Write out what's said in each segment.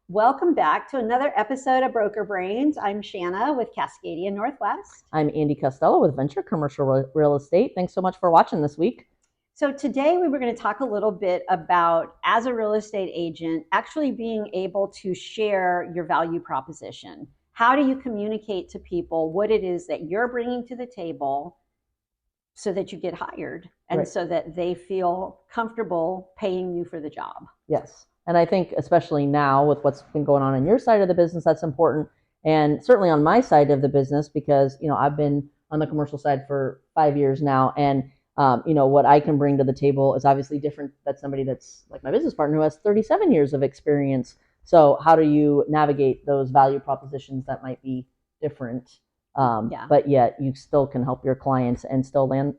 Welcome back to another episode of Broker Brains. I'm Shanna with Cascadia Northwest. I'm Andy Costello with Venture Commercial Real Estate. Thanks so much for watching this week. So today we were going to talk a little bit about, as a real estate agent, actually being able to share your value proposition. How do you communicate to people what it is that you're bringing to the table so that you get hired and Right. so that they feel comfortable paying you for the job? Yes. And I think especially now with what's been going on your side of the business, that's important. And certainly on my side of the business, because, I've been on the commercial side for 5 years now. And, what I can bring to the table is obviously different than somebody that's like my business partner who has 37 years of experience. So how do you navigate those value propositions that might be different? But yet you still can help your clients and still land,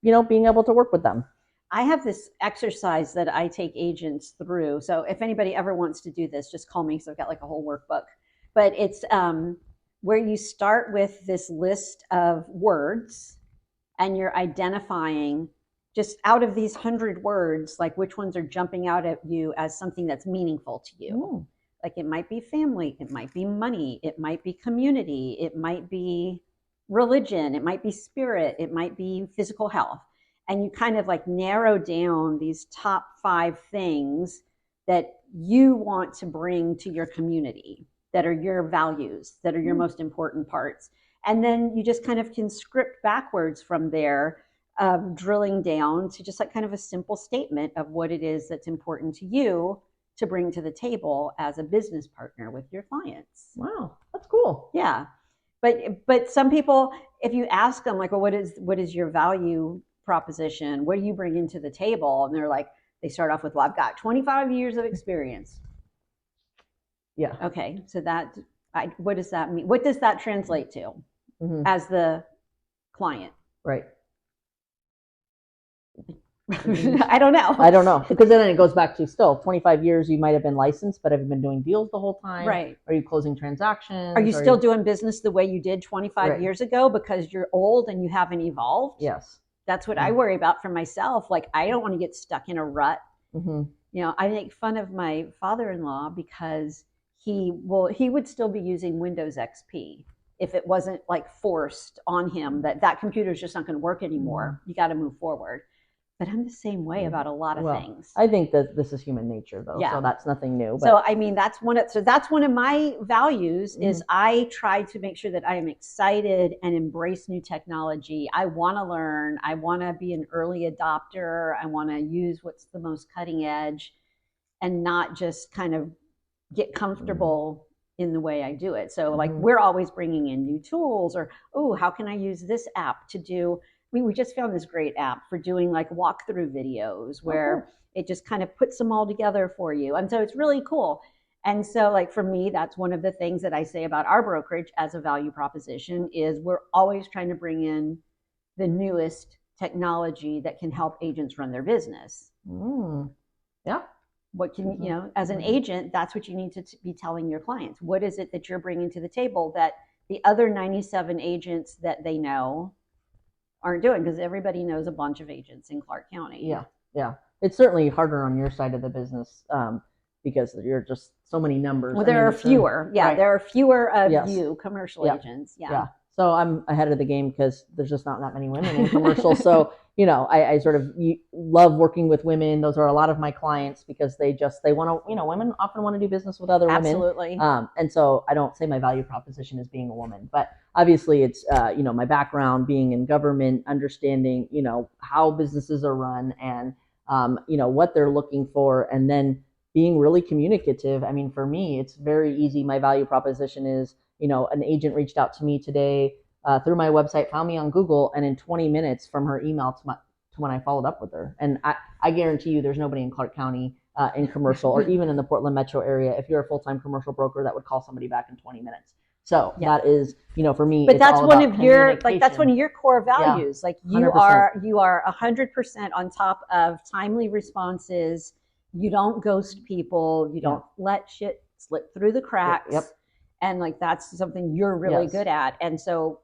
being able to work with them. I have this exercise that I take agents through. So if anybody ever wants to do this, just call me. So I've got like a whole workbook. But it's where you start with this list of words and you're identifying just out of these 100 words, like which ones are jumping out at you as something that's meaningful to you. Ooh. Like it might be family, it might be money, it might be community, it might be religion, it might be spirit, it might be physical health. And you kind of like narrow down these top 5 things that you want to bring to your community, that are your values, that are your most important parts. And then you just kind of can script backwards from there, drilling down to just like kind of a simple statement of what it is that's important to you to bring to the table as a business partner with your clients. Wow, that's cool. Yeah. But some people, if you ask them like, well, what is your value proposition? What do you bring into the table? And they're like, they start off with, well, I've got 25 years of experience. Yeah. Okay. So what does that mean? What does that translate to as the client? Right. I don't know. Because then it goes back to still 25 years, you might have been licensed, but have you been doing deals the whole time? Right. Are you closing transactions? Are you still doing business the way you did 25 years ago because you're old and you haven't evolved? Yes. That's what I worry about for myself. Like, I don't want to get stuck in a rut. I make fun of my father-in-law because he would still be using Windows XP if it wasn't like forced on him that computer is just not going to work anymore. You got to move forward. But I'm the same way about a lot of things. I think that this is human nature, though. Yeah. So that's nothing new. But. So I mean, that's one of my values is I try to make sure that I am excited and embrace new technology. I want to learn. I want to be an early adopter. I want to use what's the most cutting edge, and not just kind of get comfortable in the way I do it. So like we're always bringing in new tools, or how can I use this app to do? We just found this great app for doing like walkthrough videos where it just kind of puts them all together for you. And so it's really cool. And so like for me, that's one of the things that I say about our brokerage as a value proposition is we're always trying to bring in the newest technology that can help agents run their business. Yeah. What can, as an agent, that's what you need to be telling your clients. What is it that you're bringing to the table that the other 97 agents that they know aren't doing, because everybody knows a bunch of agents in Clark County. Yeah. It's certainly harder on your side of the business because you're just so many numbers. Well, there are fewer. There are fewer of you commercial agents. Yeah. So I'm ahead of the game because there's just not that many women in commercial. So, I sort of love working with women. Those are a lot of my clients because they want to, women often want to do business with other women. Absolutely. And so I don't say my value proposition is being a woman, but obviously it's, my background being in government, understanding, how businesses are run and, what they're looking for, and then being really communicative. I mean, for me, it's very easy. My value proposition is, an agent reached out to me today through my website, found me on Google, and in 20 minutes from her email to when I followed up with her. And I guarantee you there's nobody in Clark County in commercial or even in the Portland metro area, if you're a full-time commercial broker, that would call somebody back in 20 minutes. So that is, for me, but that's one of your, that's one of your core values. Yeah, like you 100%. you are 100% on top of timely responses. You don't ghost people. You don't let shit slip through the cracks. And like, that's something you're really good at. And so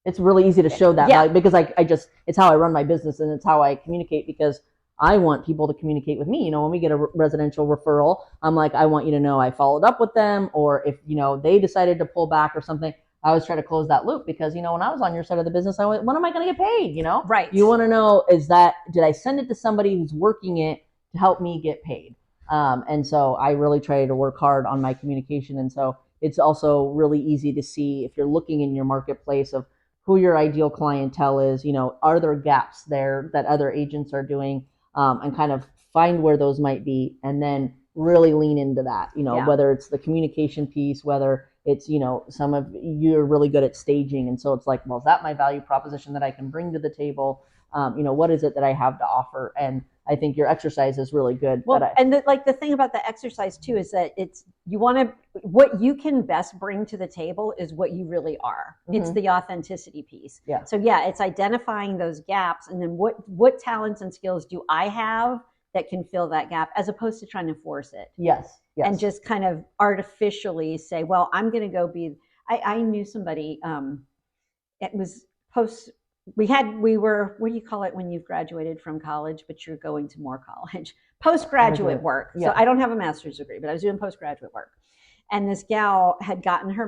it's really easy to show that value because I just, it's how I run my business and it's how I communicate, because I want people to communicate with me. When we get a residential referral, I'm like, I want you to know I followed up with them, or if, they decided to pull back or something, I always try to close that loop because, when I was on your side of the business, I went, when am I going to get paid? Right. You want to know, did I send it to somebody who's working it to help me get paid? And so I really try to work hard on my communication. And so it's also really easy to see if you're looking in your marketplace of who your ideal clientele is, are there gaps there that other agents are doing, and kind of find where those might be, and then really lean into that, whether it's the communication piece, whether it's, some of you're really good at staging. And so it's like, well, is that my value proposition that I can bring to the table? What is it that I have to offer? And I think your exercise is really good. Well, and the thing about the exercise too is that what you can best bring to the table is what you really are. Mm-hmm. It's the authenticity piece. Yeah. So yeah, it's identifying those gaps, and then what talents and skills do I have that can fill that gap, as opposed to trying to force it. Yes. And just kind of artificially say, well, I'm going to go be. I knew somebody. It was post. We were, what do you call it when you've graduated from college, but you're going to more college? Postgraduate work. Yeah. So I don't have a master's degree, but I was doing postgraduate work. And this gal had gotten her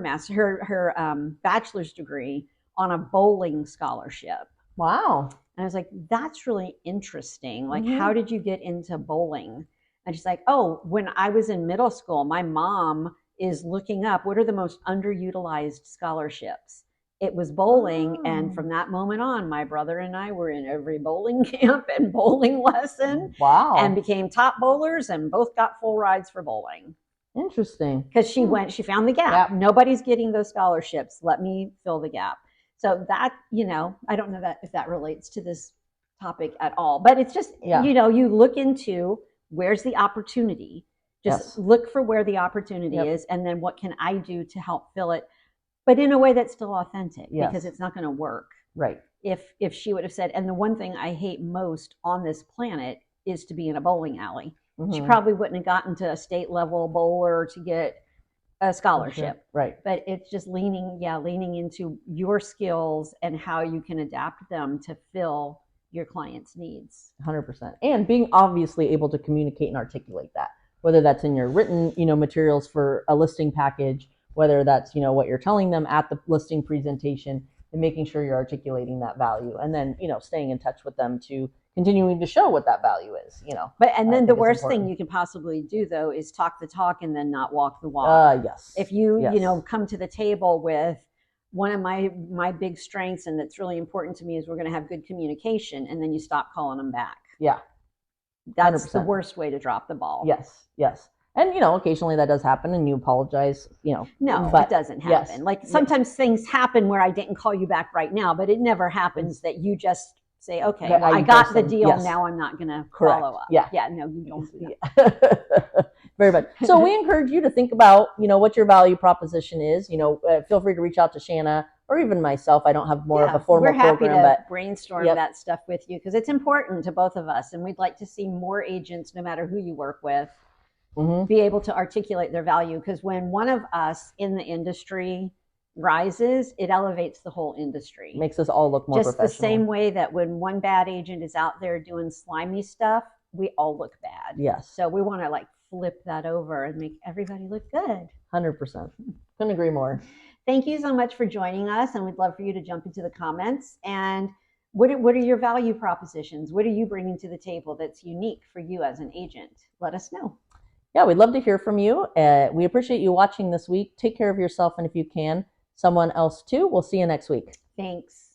bachelor's degree on a bowling scholarship. Wow. And I was like, that's really interesting. Like, mm-hmm. How did you get into bowling? And she's like, oh, when I was in middle school, my mom is looking up what are the most underutilized scholarships. It was bowling. Oh. And from that moment on, my brother and I were in every bowling camp and bowling lesson. Wow. And became top bowlers and both got full rides for bowling. Interesting. Because she found the gap. Yep. Nobody's getting those scholarships. Let me fill the gap. So that, I don't know if that relates to this topic at all, but it's just, you look into where's the opportunity. Just look for where the opportunity is, and then what can I do to help fill it, but in a way that's still authentic, because it's not going to work. Right. If she would have said, and the one thing I hate most on this planet is to be in a bowling alley. Mm-hmm. She probably wouldn't have gotten to a state level bowler to get a scholarship. Okay. Right. But it's just leaning into your skills and how you can adapt them to fill your clients' needs. 100%. And being obviously able to communicate and articulate that, whether that's in your written, materials for a listing package, whether that's, what you're telling them at the listing presentation, and making sure you're articulating that value, and then, staying in touch with them to continuing to show what that value is, But then the worst thing you can possibly do, though, is talk the talk and then not walk the walk. Yes. If you, come to the table with one of my big strengths, and that's really important to me, is we're going to have good communication, and then you stop calling them back. Yeah. That's 100%. The worst way to drop the ball. Yes. Yes. And, occasionally that does happen and you apologize, No, but it doesn't happen. Yes. Like sometimes things happen where I didn't call you back right now, but it never happens that you just say, okay, well, I got the deal. Yes. Now I'm not going to follow up. Yeah. Yeah. No, you don't. Yeah. Very much. So we encourage you to think about, what your value proposition is. Feel free to reach out to Shanna or even myself. I don't have more of a formal program. We're happy to brainstorm that stuff with you, because it's important to both of us. And we'd like to see more agents, no matter who you work with, mm-hmm. be able to articulate their value. Because when one of us in the industry rises, it elevates the whole industry. Makes us all look more professional. Just the same way that when one bad agent is out there doing slimy stuff, we all look bad. Yes. So we want to flip that over and make everybody look good. 100%. Couldn't agree more. Thank you so much for joining us, and we'd love for you to jump into the comments. And what are your value propositions? What are you bringing to the table that's unique for you as an agent? Let us know. Yeah, we'd love to hear from you. We appreciate you watching this week. Take care of yourself, and if you can, someone else too. We'll see you next week. Thanks.